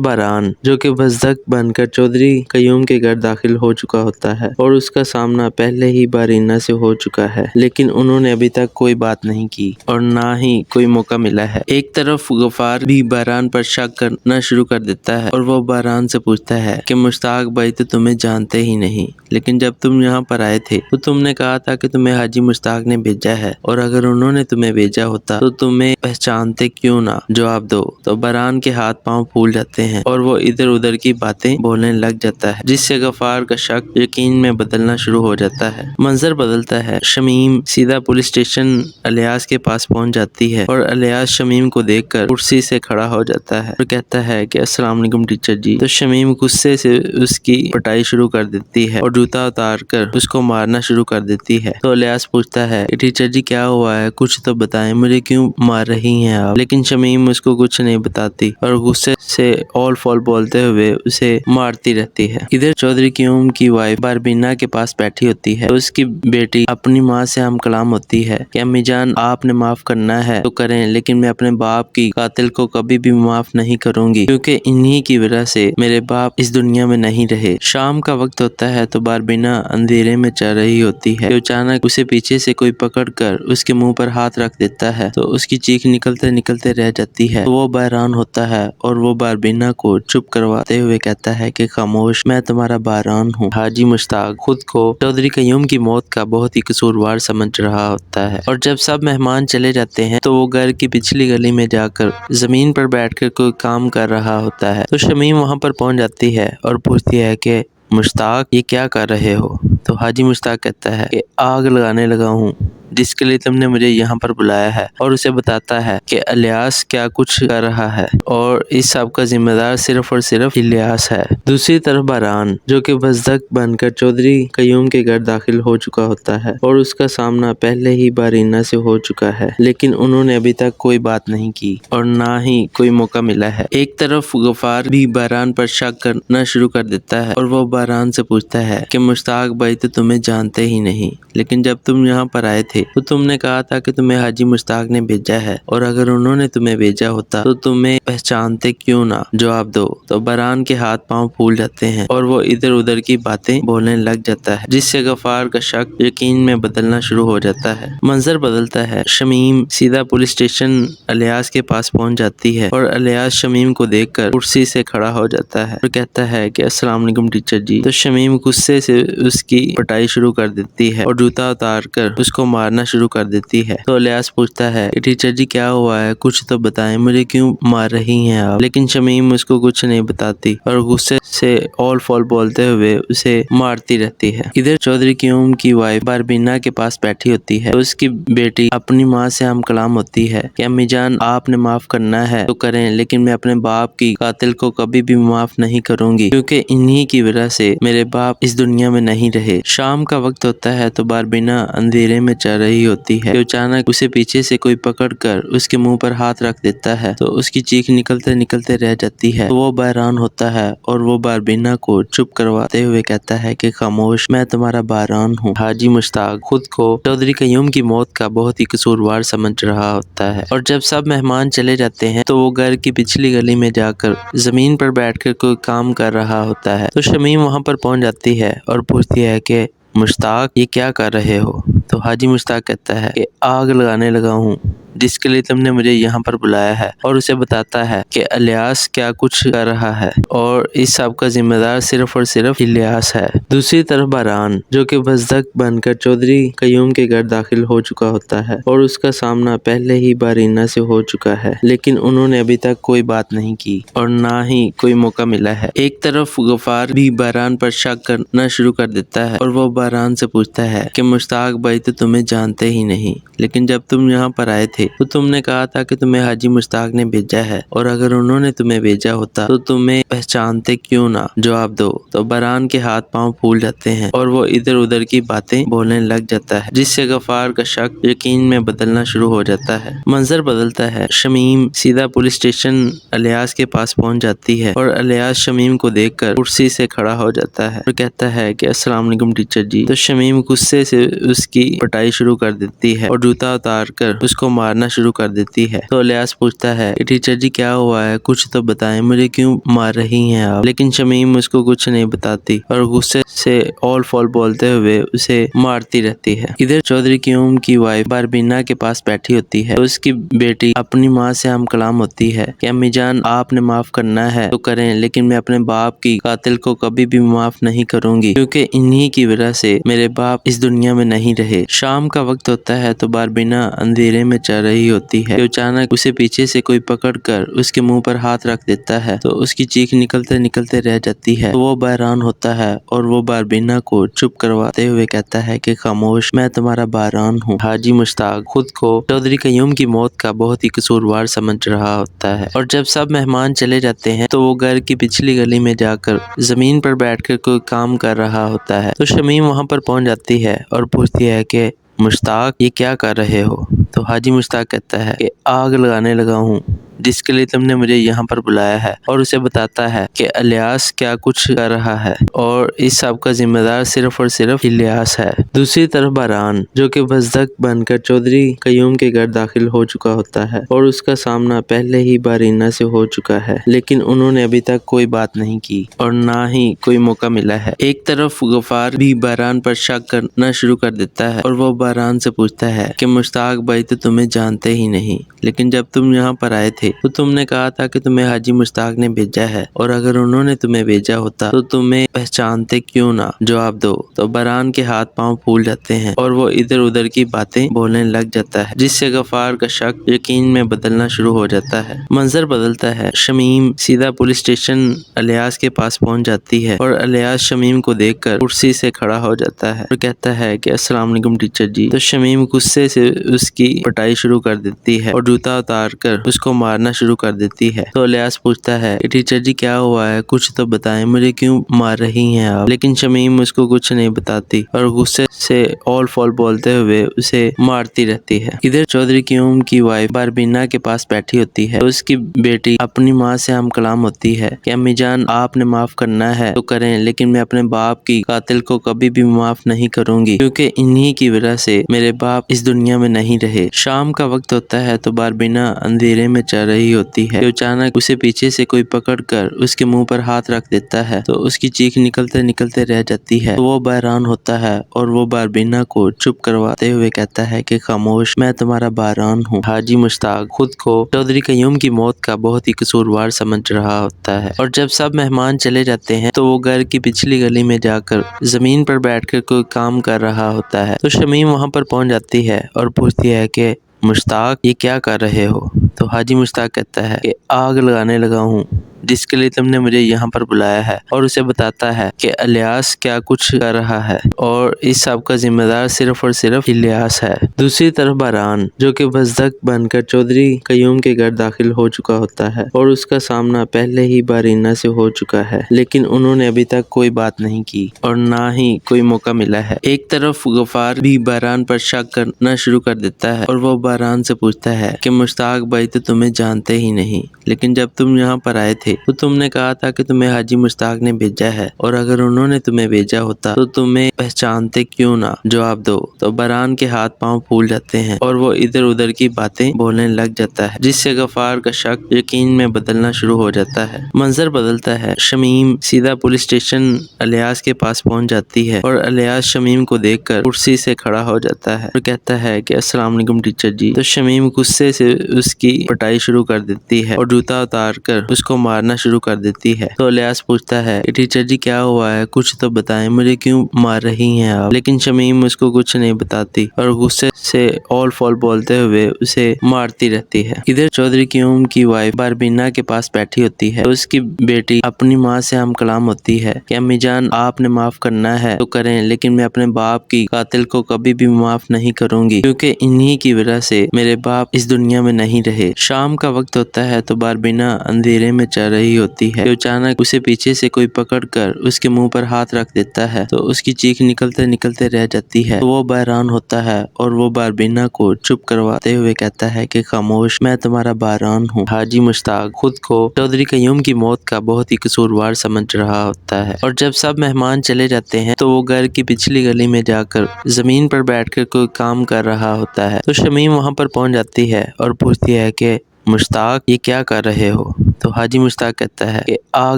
باران جو کہ بزدق بن کر چودھری قیوم کے گھر داخل ہو چکا ہوتا ہے اور اس کا سامنا پہلے ہی بارینہ سے ہو چکا ہے، لیکن انہوں نے ابھی تک کوئی بات نہیں کی اور نہ ہی کوئی موقع ملا ہے۔ ایک طرف غفار بھی باران پر شک کرنا شروع کر دیتا ہے اور وہ باران سے پوچھتا ہے کہ مشتاق بھائی تو تمہیں جانتے ہی نہیں، لیکن جب تم یہاں پر آئے تھے تو تم نے کہا تھا کہ تمہیں حاجی مشتاق نے بھیجا ہے، اور اگر انہوں نے تمہیں بھیجا ہوتا تو تمہیں پہچانتے کیوں نہ؟ جواب دو۔ تو باران کے ہاتھ پاؤں پھول جاتے ہیں اور وہ ادھر ادھر کی باتیں بولنے لگ جاتا ہے، جس سے غفار کا شک یقین میں بدلنا شروع ہو جاتا ہے۔ منظر بدلتا ہے، شمیم سیدھا پولیس اسٹیشن الیاس کے پاس پہنچ جاتی ہے اور الیاس شمیم کو دیکھ کر کرسی سے کھڑا ہو جاتا ہے اور کہتا ہے کہ السلام علیکم ٹیچر جی۔ تو شمیم غصے سے اس کی پٹائی شروع کر دیتی ہے اور جوتا اتار کر اس کو مارنا شروع کر دیتی ہے۔ تو الیاس پوچھتا ہے کہ ٹیچر جی کیا ہوا ہے، کچھ تو بتائیں، مجھے کیوں مار رہی ہیں آپ؟ لیکن شمیم اس کو کچھ نہیں بتاتی اور غصے سے اول فول بولتے ہوئے اسے مارتی رہتی ہے۔ ادھر چودھری قیوم کی وائف باربینا کے پاس بیٹھی ہوتی ہے تو اس کی بیٹی اپنی ماں سے ہم کلام ہوتی ہے کہ امی جان آپ نے معاف کرنا ہے تو کریں، لیکن میں اپنے باپ کی قاتل کو کبھی بھی معاف نہیں کروں گی، کیونکہ انہی کی وجہ سے میرے باپ اس دنیا میں نہیں رہے۔ شام کا وقت ہوتا ہے تو باربینا اندھیرے میں چل رہی ہوتی ہے کہ اچانک اسے پیچھے سے کوئی پکڑ کر اس کے منہ پر ہاتھ رکھ دیتا ہے تو اس کی چیخ نکلتے نکلتے رہ جاتی ہے۔ تو وہ بحران ہوتا ہے اور وہ باربینا کو چپ کرواتے ہوئے کہتا ہے کہ خاموش، میں تمہارا بحران ہوں۔ حاجی مشتاق خود کو چودھری قیوم کی موت کا بہت ہی قصوروار سمجھ رہا ہوتا ہے، اور جب سب مہمان چلے جاتے ہیں تو وہ گھر کی پچھلی گلی میں جا کر زمین پر بیٹھ کر کوئی کام کر رہا ہوتا ہے۔ تو شمیم وہاں پر پہنچ جاتی ہے اور پوچھتی ہے کہ مشتاق یہ کیا کر رہے ہو؟ تو حاجی مشتاق کہتا ہے کہ آگ لگانے لگا ہوں جس کے لیے تم نے مجھے یہاں پر بلایا ہے، اور اسے بتاتا ہے کہ الیاس کیا کچھ کر رہا ہے اور اس سب کا ذمہ دار صرف اور صرف الیاس ہے۔ دوسری طرف باران جو کہ بزدق بن کر چودھری قیوم کے گھر داخل ہو چکا ہوتا ہے اور اس کا سامنا پہلے ہی بارینہ سے ہو چکا ہے، لیکن انہوں نے ابھی تک کوئی بات نہیں کی اور نہ ہی کوئی موقع ملا ہے۔ ایک طرف غفار بھی باران پر شک کرنا شروع کر دیتا ہے اور وہ باران سے پوچھتا ہے کہ مشتاق بھائی تو تمہیں جانتے ہی نہیں، لیکن جب تم یہاں پر آئے تھے تو تم نے کہا تھا کہ تمہیں حاجی مشتاق نے بھیجا ہے، اور اگر انہوں نے تمہیں بھیجا ہوتا تو تمہیں پہچانتے کیوں نہ؟ جواب دو۔ تو باران کے ہاتھ پاؤں پھول جاتے ہیں اور وہ ادھر ادھر کی باتیں بولنے لگ جاتا ہے، جس سے غفار کا شک یقین میں بدلنا شروع ہو جاتا ہے۔ منظر بدلتا ہے، شمیم سیدھا پولیس اسٹیشن الیاس کے پاس پہنچ جاتی ہے اور الیاس شمیم کو دیکھ کر کرسی سے کھڑا ہو جاتا ہے اور کہتا ہے کہ السلام علیکم ٹیچر جی۔ تو شمیم غصے سے اس کی پٹائی شروع کر دیتی ہے اور جوتا اتار کر اس کو مار مارنا شروع کر دیتی ہے۔ تو الیاس پوچھتا ہے کہ ٹیچر جی کیا ہوا ہے، کچھ تو بتائیں، مجھے کیوں مار رہی ہیں آپ؟ لیکن شمیم اس کو کچھ نہیں بتاتی اور غصے سے اول فول بولتے ہوئے اسے مارتی رہتی ہے۔ ادھر چودھری قیوم کی وائف باربینا کے پاس بیٹھی ہوتی ہے تو اس کی بیٹی اپنی ماں سے ہم کلام ہوتی ہے کہ امی جان آپ نے معاف کرنا ہے تو کریں، لیکن میں اپنے باپ کی قاتل کو کبھی بھی معاف نہیں کروں گی، کیونکہ انہی کی وجہ سے میرے باپ اس دنیا میں نہیں رہے۔ شام کا وقت ہوتا ہے تو باربینا اندھیرے میں چل رہی ہوتی ہے کہ اچانک اسے پیچھے سے کوئی پکڑ کر اس کے منہ پر ہاتھ رکھ دیتا ہے تو اس کی چیخ نکلتے نکلتے رہ جاتی ہے۔ تو وہ بحران ہوتا ہے اور وہ باربینا کو چپ کرواتے ہوئے کہتا ہے کہ خاموش، میں تمہارا بحران ہوں۔ حاجی مشتاق خود کو چودھری قیوم کی موت کا بہت ہی قصوروار سمجھ رہا ہوتا ہے، اور جب سب مہمان چلے جاتے ہیں تو وہ گھر کی پچھلی گلی میں جا کر زمین پر بیٹھ کر کوئی کام کر رہا ہوتا ہے۔ تو شمیم وہاں پر پہنچ جاتی ہے اور پوچھتی ہے کہ مشتاق یہ کیا کر رہے ہو؟ تو حاجی مشتاق کہتا ہے کہ آگ لگانے لگا ہوں جس کے لیے تم نے مجھے یہاں پر بلایا ہے، اور اسے بتاتا ہے کہ الیاس کیا کچھ کر رہا ہے اور اس سب کا ذمہ دار صرف اور صرف الیاس ہے۔ دوسری طرف باران جو کہ بزدق بن کر چودھری قیوم کے گھر داخل ہو چکا ہوتا ہے اور اس کا سامنا پہلے ہی بارینہ سے ہو چکا ہے، لیکن انہوں نے ابھی تک کوئی بات نہیں کی اور نہ ہی کوئی موقع ملا ہے۔ ایک طرف غفار بھی باران پر شک کرنا شروع کر دیتا ہے اور وہ باران سے پوچھتا ہے کہ مشتاق بھائی تو تمہیں جانتے ہی نہیں، لیکن جب تم یہاں پر آئے تھے تو تم نے کہا تھا کہ تمہیں حاجی مشتاق نے بھیجا ہے، اور اگر انہوں نے تمہیں بھیجا ہوتا تو تمہیں پہچانتے کیوں نہ؟ جواب دو۔ تو باران کے ہاتھ پاؤں پھول جاتے ہیں اور وہ ادھر ادھر کی باتیں بولنے لگ جاتا ہے، جس سے غفار کا شک یقین میں بدلنا شروع ہو جاتا ہے۔ منظر بدلتا ہے، شمیم سیدھا پولیس اسٹیشن الیاس کے پاس پہنچ جاتی ہے اور الیاس شمیم کو دیکھ کر کرسی سے کھڑا ہو جاتا ہے اور کہتا ہے کہ السلام علیکم ٹیچر جی۔ تو شمیم غصے سے اس کی پٹائی شروع کر دیتی ہے اور جوتا اتار کر اس کو مارنا شروع کر دیتی ہے۔ تو الیاس پوچھتا ہے کہ ٹیچر جی کیا ہوا ہے، کچھ تو بتائیں، مجھے کیوں مار رہی ہیں آپ؟ لیکن شمیم اس کو کچھ نہیں بتاتی اور غصے سے اول فول بولتے ہوئے اسے مارتی رہتی ہے۔ ادھر چودھری قیوم کی وائف باربینا کے پاس بیٹھی ہوتی ہے تو اس کی بیٹی اپنی ماں سے ہم کلام ہوتی ہے کہ امی جان آپ نے معاف کرنا ہے تو کریں، لیکن میں اپنے باپ کی قاتل کو کبھی بھی معاف نہیں کروں گی، کیونکہ انہی کی وجہ سے میرے باپ اس دنیا میں نہیں رہے۔ شام کا وقت ہوتا ہے تو باربینا اندھیرے میں چل رہی ہوتی ہے کہ اچانک اسے پیچھے سے کوئی پکڑ کر اس کے منہ پر ہاتھ رکھ دیتا ہے تو اس کی چیخ نکلتے نکلتے رہ جاتی ہے۔ تو وہ بحران ہوتا ہے اور وہ باربینا کو چپ کرواتے ہوئے کہتا ہے کہ خاموش، میں تمہارا بحران ہوں۔ حاجی مشتاق خود کو چودھری قیوم کی موت کا بہت ہی قصوروار سمجھ رہا ہوتا ہے، اور جب سب مہمان چلے جاتے ہیں تو وہ گھر کی پچھلی گلی میں جا کر زمین پر بیٹھ کر کوئی کام کر رہا ہوتا ہے۔ تو شمیم وہاں پر پہنچ جاتی ہے اور پوچھتی ہے کہ مشتاق یہ کیا کر رہے ہو؟ تو حاجی مشتاق کہتا ہے کہ آگ لگانے لگا ہوں جس کے لیے تم نے مجھے یہاں پر بلایا ہے، اور اسے بتاتا ہے کہ الیاس کیا کچھ کر رہا ہے اور اس سب کا ذمہ دار صرف اور صرف الیاس ہے۔ دوسری طرف باران جو کہ بزدق بن کر چودھری قیوم کے گھر داخل ہو چکا ہوتا ہے اور اس کا سامنا پہلے ہی بارینہ سے ہو چکا ہے، لیکن انہوں نے ابھی تک کوئی بات نہیں کی اور نہ ہی کوئی موقع ملا ہے۔ ایک طرف غفار بھی باران پر شک کرنا شروع کر دیتا ہے اور وہ باران سے پوچھتا ہے کہ مشتاق بھائی تو تمہیں جانتے ہی نہیں، لیکن جب تم یہاں پر آئے تھے تو تم نے کہا تھا کہ تمہیں حاجی مشتاق نے بھیجا ہے، اور اگر انہوں نے تمہیں بھیجا ہوتا تو تمہیں پہچانتے کیوں نہ؟ جواب دو۔ تو باران کے ہاتھ پاؤں پھول جاتے ہیں اور وہ ادھر ادھر کی باتیں بولنے لگ جاتا ہے، جس سے غفار کا شک یقین میں بدلنا شروع ہو جاتا ہے۔ منظر بدلتا ہے، شمیم سیدھا پولیس اسٹیشن الیاس کے پاس پہنچ جاتی ہے اور الیاس شمیم کو دیکھ کر کرسی سے کھڑا ہو جاتا ہے اور کہتا ہے کہ السلام علیکم ٹیچر جی۔ تو شمیم غصے سے اس کی پٹائی شروع کر دیتی ہے اور جوتا اتار کر اس کو مارنا شروع کر دیتی ہے۔ تو الیاس پوچھتا ہے کہ ٹیچر جی کیا ہوا ہے، کچھ تو بتائیں، مجھے کیوں مار رہی ہیں آپ؟ لیکن شمیم اس کو کچھ نہیں بتاتی اور غصے سے اول فول بولتے ہوئے اسے مارتی رہتی ہے۔ ادھر چودھری قیوم کی وائف باربینا کے پاس بیٹھی ہوتی ہے تو اس کی بیٹی اپنی ماں سے ہم کلام ہوتی ہے کہ امی جان آپ نے معاف کرنا ہے تو کریں، لیکن میں اپنے باپ کی قاتل کو کبھی بھی معاف نہیں کروں گی، کیونکہ انہی کی وجہ سے میرے باپ اس دنیا میں نہیں رہے۔ شام کا وقت ہوتا ہے تو باربینا اندھیرے میں چل رہی ہوتی ہے کہ اچانک اسے پیچھے سے کوئی پکڑ کر اس کے منہ پر ہاتھ رکھ دیتا ہے تو اس کی چیخ نکلتے نکلتے رہ جاتی ہے۔ تو وہ بحران ہوتا ہے اور وہ باربینا کو چپ کرواتے ہوئے کہتا ہے کہ خاموش، میں تمہارا بحران ہوں۔ حاجی مشتاق خود کو چودھری قیوم کی موت کا بہت ہی قصوروار سمجھ رہا ہوتا ہے، اور جب سب مہمان چلے جاتے ہیں تو وہ گھر کی پچھلی گلی میں جا کر زمین پر بیٹھ کر کوئی کام کر رہا ہوتا ہے۔ تو شمیم وہاں پر پہنچ جاتی ہے اور پوچھتی ہے کہ مشتاق، یہ کیا کر رہے ہو؟ تو حاجی مشتاق کہتا ہے کہ آگ لگانے لگا ہوں جس کے لیے تم نے مجھے یہاں پر بلایا ہے، اور اسے بتاتا ہے کہ الیاس کیا کچھ کر رہا ہے اور اس سب کا ذمہ دار صرف اور صرف الیاس ہے۔ دوسری طرف باران جو کہ بزدق بن کر چودھری قیوم کے گھر داخل ہو چکا ہوتا ہے اور اس کا سامنا پہلے ہی بارینہ سے ہو چکا ہے، لیکن انہوں نے ابھی تک کوئی بات نہیں کی اور نہ ہی کوئی موقع ملا ہے۔ ایک طرف غفار بھی باران پر شک کرنا شروع کر دیتا ہے اور وہ باران سے پوچھتا ہے کہ مشتاق بھائی تو تمہیں جانتے ہی نہیں، لیکن جب تم یہاں پر آئے تھے تو تم نے کہا تھا کہ تمہیں حاجی مشتاق نے بھیجا ہے، اور اگر انہوں نے تمہیں بھیجا ہوتا تو تمہیں پہچانتے کیوں نہ؟ جواب دو۔ تو باران کے ہاتھ پاؤں پھول جاتے ہیں اور وہ ادھر ادھر کی باتیں بولنے لگ جاتا ہے، جس سے غفار کا شک یقین میں بدلنا شروع ہو جاتا ہے۔ منظر بدلتا ہے، شمیم سیدھا پولیس اسٹیشن الیاس کے پاس پہنچ جاتی ہے اور الیاس شمیم کو دیکھ کر کرسی سے کھڑا ہو جاتا ہے اور کہتا ہے کہ السلام علیکم ٹیچر جی۔ تو شمیم غصے سے اس کی پٹائی شروع کر دیتی ہے اور جوتا اتار کر اس کو مارنا شروع کر دیتی ہے۔ تو الیاس پوچھتا ہے کہ ٹیچر جی کیا ہوا ہے، کچھ تو بتائیں، مجھے کیوں مار رہی ہیں آپ؟ لیکن شمیم اس کو کچھ نہیں بتاتی اور غصے سے اول فول بولتے ہوئے اسے مارتی رہتی ہے۔ ادھر چودھری قیوم کی وائف باربینا کے پاس بیٹھی ہوتی ہے، اس کی بیٹی اپنی ماں سے ہم کلام ہوتی ہے کہ امی جان آپ نے معاف کرنا ہے تو کریں، لیکن میں اپنے باپ کی قاتل کو کبھی بھی معاف نہیں کروں گی، کیونکہ انہی کی وجہ سے میرے باپ اس دنیا میں نہیں رہے۔ شام کا وقت ہوتا ہے تو باربینا اندھیرے میں چل رہی ہوتی ہے کہ اچانک اسے پیچھے سے کوئی پکڑ کر اس کے منہ پر ہاتھ رکھ دیتا ہے تو اس کی چیخ نکلتے نکلتے رہ جاتی ہے۔ تو وہ بحران ہوتا ہے اور وہ باربینا کو چپ کرواتے ہوئے کہتا ہے کہ خاموش، میں تمہارا بحران ہوں۔ حاجی مشتاق خود کو چودھری قیوم کی موت کا بہت ہی قصوروار سمجھ رہا ہوتا ہے، اور جب سب مہمان چلے جاتے ہیں تو وہ گھر کی پچھلی گلی میں جا کر زمین پر بیٹھ کر کوئی کام کر رہا ہوتا ہے۔ تو شمیم وہاں پر پہنچ جاتی ہے اور پوچھتی ہے کہ مشتاق، یہ کیا کر رہے ہو؟ تو حاجی مشتاق کہتا ہے کہ آگ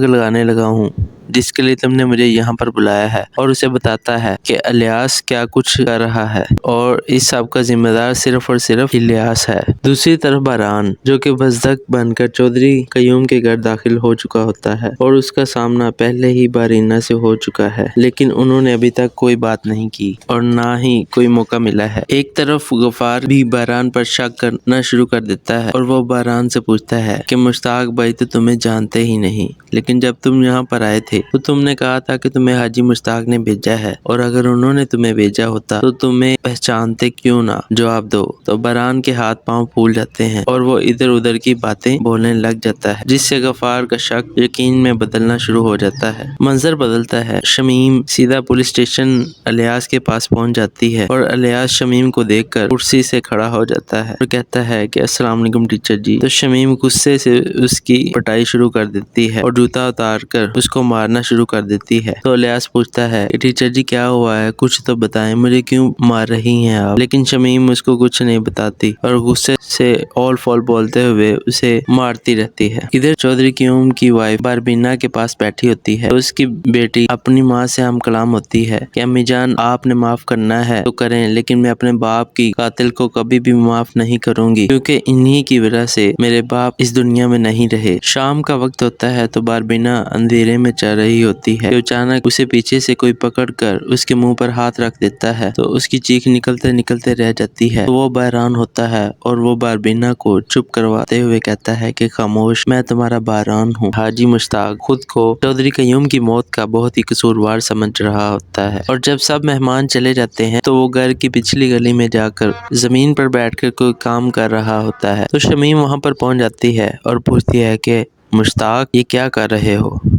لگانے لگا ہوں جس کے لیے تم نے مجھے یہاں پر بلایا ہے، اور اسے بتاتا ہے کہ الیاس کیا کچھ کر رہا ہے اور اس سب کا ذمہ دار صرف اور صرف الیاس ہے۔ دوسری طرف باران جو کہ بزدق بن کر چودھری قیوم کے گھر داخل ہو چکا ہوتا ہے اور اس کا سامنا پہلے ہی بارینہ سے ہو چکا ہے، لیکن انہوں نے ابھی تک کوئی بات نہیں کی اور نہ ہی کوئی موقع ملا ہے۔ ایک طرف غفار بھی باران پر شک کرنا شروع کر دیتا ہے اور وہ باران سے پوچھتا ہے کہ مشتاق بھائی تو تمہیں جانتے ہی نہیں، لیکن جب تم یہاں پر آئے تھے تو تم نے کہا تھا کہ تمہیں حاجی مشتاق نے بھیجا ہے، اور اگر انہوں نے تمہیں بھیجا ہوتا تو تمہیں پہچانتے کیوں نہ؟ جواب دو۔ تو باران کے ہاتھ پاؤں پھول جاتے ہیں اور وہ ادھر ادھر کی باتیں بولنے لگ جاتا ہے، جس سے غفار کا شک یقین میں بدلنا شروع ہو جاتا ہے۔ منظر بدلتا ہے، شمیم سیدھا پولیس اسٹیشن الیاس کے پاس پہنچ جاتی ہے اور الیاس شمیم کو دیکھ کر کرسی سے کھڑا ہو جاتا ہے اور کہتا ہے کہ السلام علیکم ٹیچر جی۔ تو شمیم غصے سے اس کی پٹائی شروع کر دیتی ہے اور جوتا اتار کر اس کو مارنا شروع کر دیتی ہے۔ تو الیاس پوچھتا ہے کہ ٹیچر جی کیا ہوا ہے، کچھ تو بتائیں، مجھے کیوں مار رہی ہیں آپ؟ لیکن شمیم اس کو کچھ نہیں بتاتی اور غصے سے اول فول بولتے ہوئے اسے مارتی رہتی ہے۔ ادھر چودھری قیوم کی وائف باربینا کے پاس بیٹھی ہوتی ہے، اس کی بیٹی اپنی ماں سے ہم کلام ہوتی ہے کہ امی جان آپ نے معاف کرنا ہے تو کریں، لیکن میں اپنے باپ کی قاتل کو کبھی بھی معاف نہیں کروں گی، کیونکہ انہی کی وجہ سے میرے باپ اس دنیا میں نہیں رہے۔ شام کا وقت ہوتا ہے تو باربینا اندھیرے میں چل رہی ہوتی ہے کہ اچانک اسے پیچھے سے کوئی پکڑ کر اس کے منہ پر ہاتھ رکھ دیتا ہے تو اس کی چیخ نکلتے نکلتے رہ جاتی ہے۔ تو وہ بحران ہوتا ہے اور وہ باربینا کو چپ کرواتے ہوئے کہتا ہے کہ خاموش، میں تمہارا بحران ہوں۔ حاجی مشتاق خود کو چودھری قیوم کی موت کا بہت ہی قصوروار سمجھ رہا ہوتا ہے، اور جب سب مہمان چلے جاتے ہیں تو وہ گھر کی پچھلی گلی میں جا کر زمین پر بیٹھ کر کوئی کام کر رہا ہوتا ہے۔ تو شمیم وہاں پر پہنچ جاتی ہے اور پوچھتی ہے کہ مشتاق، یہ کیا کر رہے ہو؟